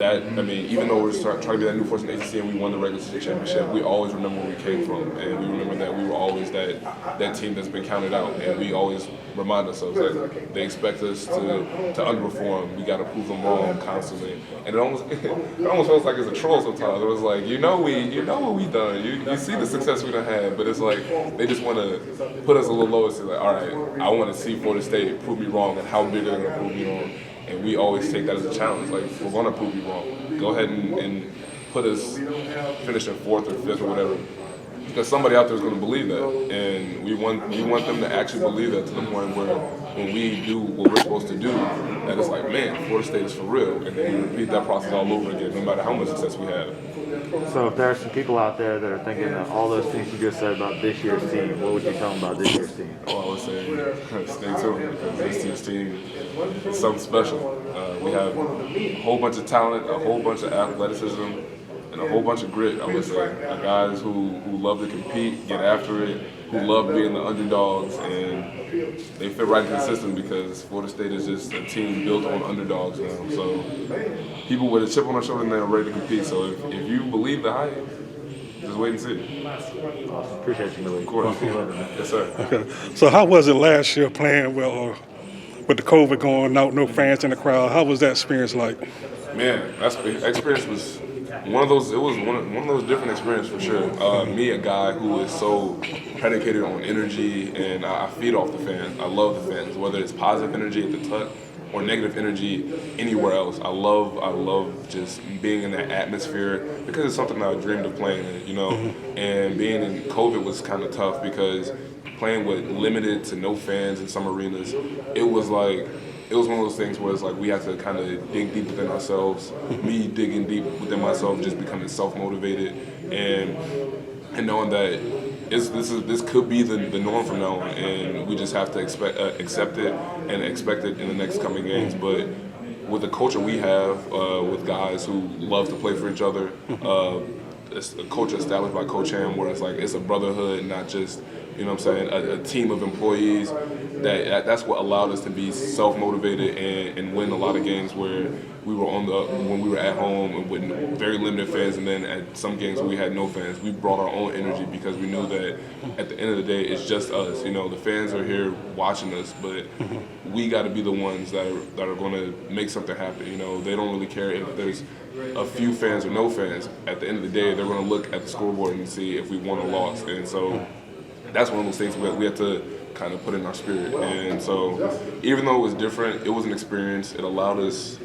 That, I mean, even though we're trying to be that new force in the ACC and we won the regular season championship, we always remember where we came from, and we remember that we were always that team that's been counted out, and we always remind ourselves that they expect us to underperform. We got to prove them wrong constantly, and it almost feels like it's a troll sometimes. It was like, what we done. You see the success we done had, but it's like they just want to put us a little lower. So like, all right, I want to see Florida State prove me wrong, and how big they're going to prove me wrong. And we always take that as a challenge. Like, we're going to prove you wrong. Go ahead and put us finishing 4th or 5th or whatever. Because somebody out there is going to believe that. And we want them to actually believe that to the point where when we do what we're supposed to do, that it's like, man, Florida State is for real. And then we repeat that process all over again, no matter how much success we have. So if there are some people out there that are thinking that all those things you just said about this year's team, what would you tell them about this year's team? Oh, I would say stay tuned, because this year's team is something special. We have a whole bunch of talent, a whole bunch of athleticism, and a whole bunch of grit, I would say. Guys who love to compete, get after it, who love being the underdogs, and they fit right into the system because Florida State is just a team built on underdogs now. So people with a chip on their shoulder and they're ready to compete. So if you believe the hype, just wait and see. Awesome. Appreciate you, Malik. Of course. Yes, sir. Okay. So how was it last year playing with the COVID going out, no fans in the crowd? How was that experience like? Man, that experience was one of those. It was one of those different experiences for sure. Me, a guy who is so predicated on energy, and I feed off the fans. I love the fans, whether it's positive energy at the Tuck or negative energy anywhere else. I love just being in that atmosphere because it's something that I dreamed of playing in, And being in COVID was kind of tough because playing with limited to no fans in some arenas, it was one of those things where it's like we have to kind of dig deep within ourselves. Me digging deep within myself, just becoming self-motivated, and knowing that this could be the norm from now on, and we just have to accept it and expect it in the next coming games. But with the culture we have, with guys who love to play for each other, it's a culture established by Coach Ham where it's like it's a brotherhood, not just a team of employees. That's what allowed us to be self-motivated and win a lot of games where we were when we were at home and with very limited fans, and then at some games where we had no fans, we brought our own energy because we knew that at the end of the day it's just us. The fans are here watching us, but we got to be the ones that are going to make something happen. They don't really care if there's a few fans or no fans. At the end of the day, they're going to look at the scoreboard and see if we won or lost, and so that's one of those things we have to kind of put in our spirit. And so even though it was different, it was an experience. It allowed us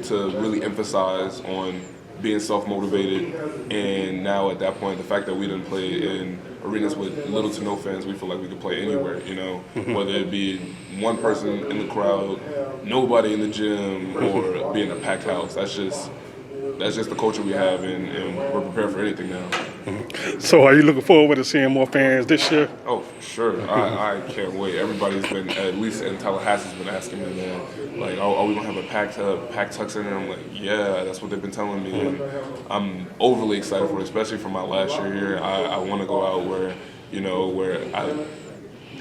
to really emphasize on being self-motivated, and now at that point, the fact that we didn't play in arenas with little to no fans, we feel like we could play anywhere, whether it be one person in the crowd, nobody in the gym, or be in a packed house. That's just the culture we have, and we're prepared for anything now. So are you looking forward to seeing more fans this year? Oh, for sure. I can't wait. Everybody's been, at least in Tallahassee's been asking me, man, like, are we going to have a packed Tuck Center? I'm like, yeah, that's what they've been telling me. And I'm overly excited for it, especially for my last year here. I want to go out where I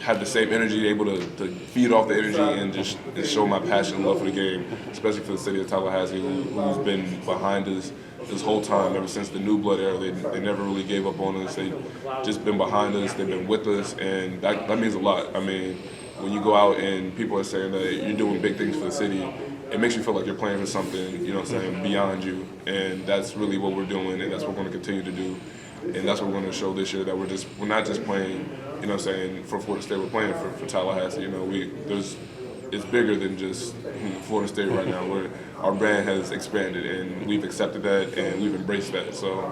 had the same energy, able to feed off the energy and just show my passion and love for the game, especially for the city of Tallahassee, who's been behind us this whole time, ever since the New Blood era. They never really gave up on us. They've just been behind us. They've been with us, and that means a lot. I mean, when you go out and people are saying that you're doing big things for the city, it makes you feel like you're playing for something, beyond you. And that's really what we're doing, and that's what we're going to continue to do. And that's what we're going to show this year, that we're not just playing, for Florida State. We're playing for Tallahassee. It's bigger than just Florida State right now. Our brand has expanded, and we've accepted that, and we've embraced that. So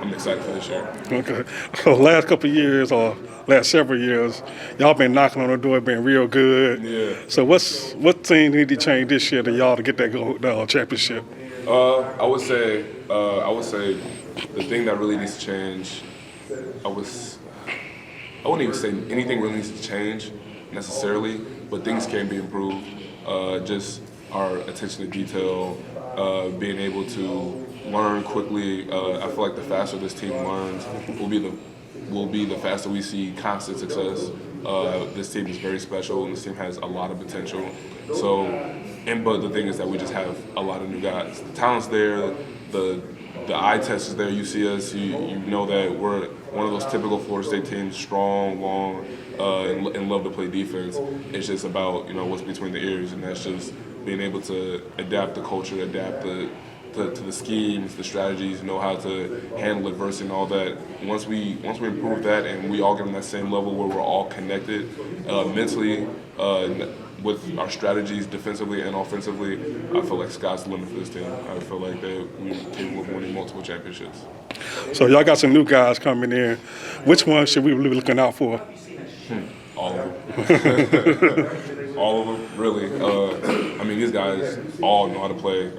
I'm excited for this year. Okay. So last couple of years, or last several years, y'all been knocking on the door, been real good. Yeah. So what thing need to change this year to y'all to get that championship? I would say the thing that really needs to change, I wouldn't even say anything really needs to change necessarily, but things can be improved. Just our attention to detail, being able to learn quickly. I feel like the faster this team learns will be the faster we see constant success. This team is very special, and this team has a lot of potential. So, but the thing is that we just have a lot of new guys. The talent's there, the eye test is there. You see us, you know that we're one of those typical Florida State teams, strong, long, and love to play defense. It's just about what's between the ears, and that's just being able to adapt the culture, adapt to the schemes, the strategies, know how to handle adversity and all that. Once we improve that and we all get on that same level where we're all connected mentally with our strategies defensively and offensively, I feel like sky's the limit for this team. I feel like that we're capable of winning multiple championships. So y'all got some new guys coming in. Which one should we be looking out for? All of them. All of them, really. I mean, these guys all know how to play.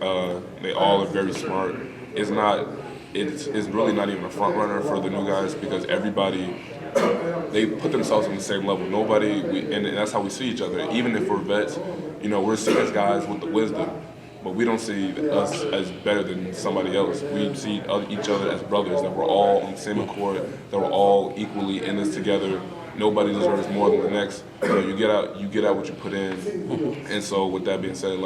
They all are very smart. It's really not even a front runner for the new guys because everybody, they put themselves on the same level. And that's how we see each other. Even if we're vets, we're seen as guys with the wisdom, but we don't see us as better than somebody else. We see each other as brothers, that we're all on the same accord, that we're all equally in this together. Nobody deserves more than the next. You get out what you put in. And so with that being said,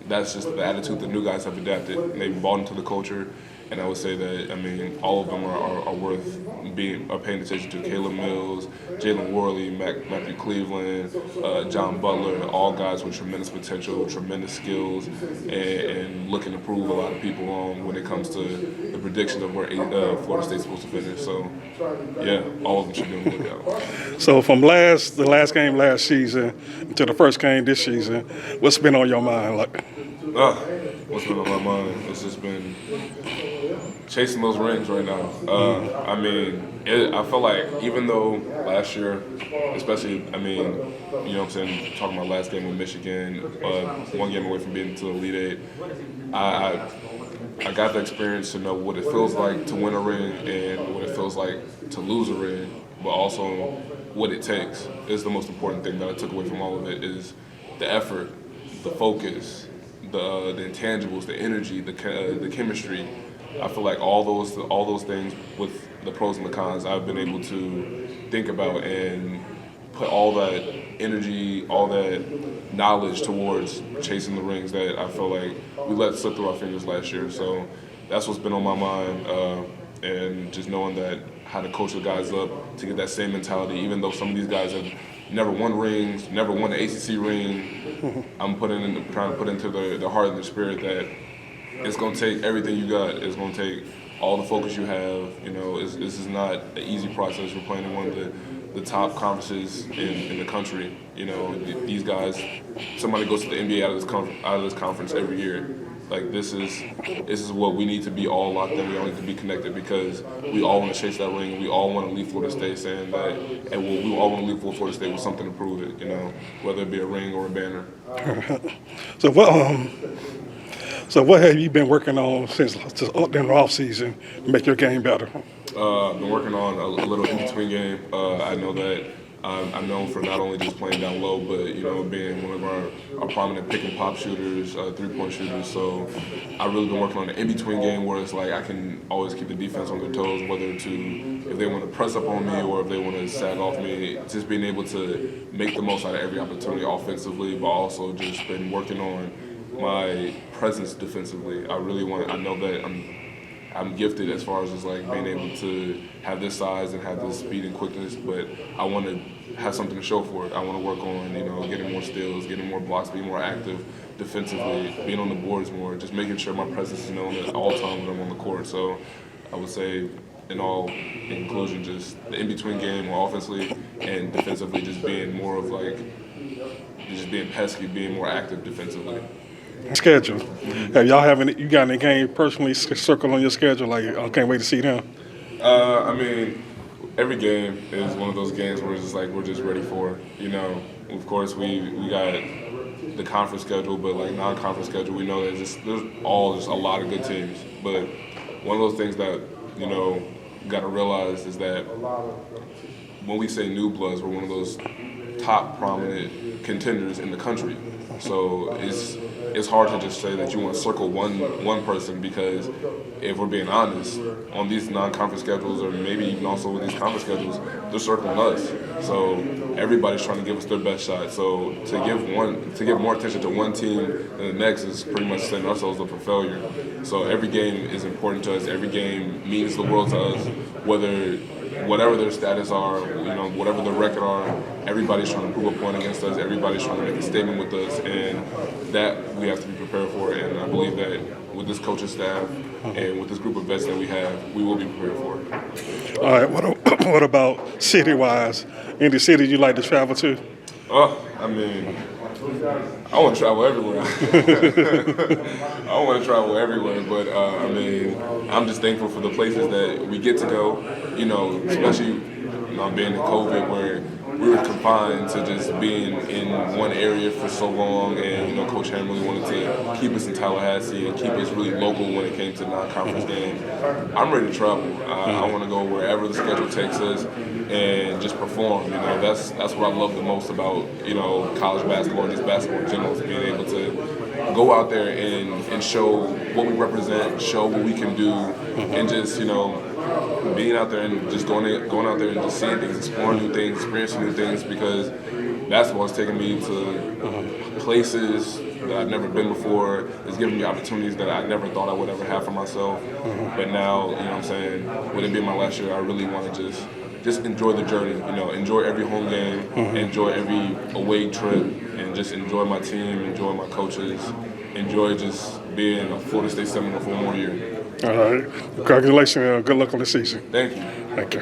that's just the attitude the new guys have adapted. They've bought into the culture. And I would say that, all of them are worth paying attention to. Caleb Mills, Jalen Worley, Matthew Cleveland, John Butler, all guys with tremendous potential, tremendous skills, and looking to prove a lot of people wrong when it comes to the prediction of where Florida State's supposed to finish. So, yeah, all of them should be on the lookout. So from the last game last season to the first game this season, what's been on your mind? What's been on my mind? It's just been chasing those rings right now. I feel like even though last year, especially, talking about last game with Michigan, one game away from being to the Elite Eight, I got the experience to know what it feels like to win a ring and what it feels like to lose a ring, but also what it takes is the most important thing that I took away from all of it is the effort, the focus, the intangibles, the energy, the chemistry. I feel like all those things with the pros and the cons I've been able to think about and put all that energy, all that knowledge towards chasing the rings that I feel like we let slip through our fingers last year. So that's what's been on my mind, and just knowing that how to coach the guys up to get that same mentality, even though some of these guys have never won rings, never won the ACC ring. I'm trying to put into their heart and their spirit that it's going to take everything you got. It's going to take all the focus you have. This is not an easy process. We're playing in one of the top conferences in the country. These guys, somebody goes to the NBA out of this conference every year. This is what we need to be all locked in. We all need to be connected because we all want to chase that ring. And we all want to leave Florida State saying that, and we all want to leave Florida State with something to prove it. Whether it be a ring or a banner. So what have you been working on since in the off season to make your game better? I've been working on a little in-between game. I know that I'm known for not only just playing down low, but being one of our prominent pick and pop shooters, 3-point shooters. So I've really been working on the in-between game where it's like I can always keep the defense on their toes, whether if they want to press up on me or if they want to sag off me. Just being able to make the most out of every opportunity offensively, but also just been working on my presence defensively. I know that I'm gifted as far as just being able to have this size and have this speed and quickness, but I want to have something to show for it. I want to work on, getting more steals, getting more blocks, being more active defensively, being on the boards more, just making sure my presence is known at all times when I'm on the court. So I would say, in conclusion, just the in-between game more offensively and defensively, just being more of just being pesky, being more active defensively. Schedule. Have you got any game personally circled on your schedule? I can't wait to see them. Every game is one of those games where it's just we're just ready for it. Of course we got the conference schedule, but non-conference schedule, we know that there's just a lot of good teams. But one of those things that got to realize is that when we say new bloods, we're one of those top prominent contenders in the country. So it's hard to just say that you want to circle one person, because if we're being honest, on these non-conference schedules, or maybe even also with these conference schedules, they're circling us. So everybody's trying to give us their best shot. So to give more attention to one team than the next is pretty much setting ourselves up for failure. So every game is important to us. Every game means the world to us. Whatever their status are, whatever their record are, everybody's trying to prove a point against us. Everybody's trying to make a statement with us, and that we have to be prepared for. And I believe that with this coaching staff and with this group of vets that we have, we will be prepared for it. All right, what about city-wise? Any city you like to travel to? I mean, I want to travel everywhere. I want to travel everywhere, but I mean, I'm just thankful for the places that we get to go. Especially being in COVID, where we were confined to just being in one area for so long, and Coach Ham really wanted to keep us in Tallahassee and keep us really local when it came to non-conference games. I'm ready to travel. I want to go wherever the schedule takes us and just perform. That's what I love the most about college basketball and just basketball in general, is being able to go out there and show what we represent, show what we can do, and just being out there and just going out there and just seeing things, exploring new things, experiencing new things, because basketball has taken me to places that I've never been before. It's given me opportunities that I never thought I would ever have for myself. But now, with it being my last year, I really want to just enjoy the journey, enjoy every home game, enjoy every away trip, and just enjoy my team, enjoy my coaches, enjoy just being a Florida State Seminole for one more year. All right. Congratulations and good luck on the season. Thank you. Thank you.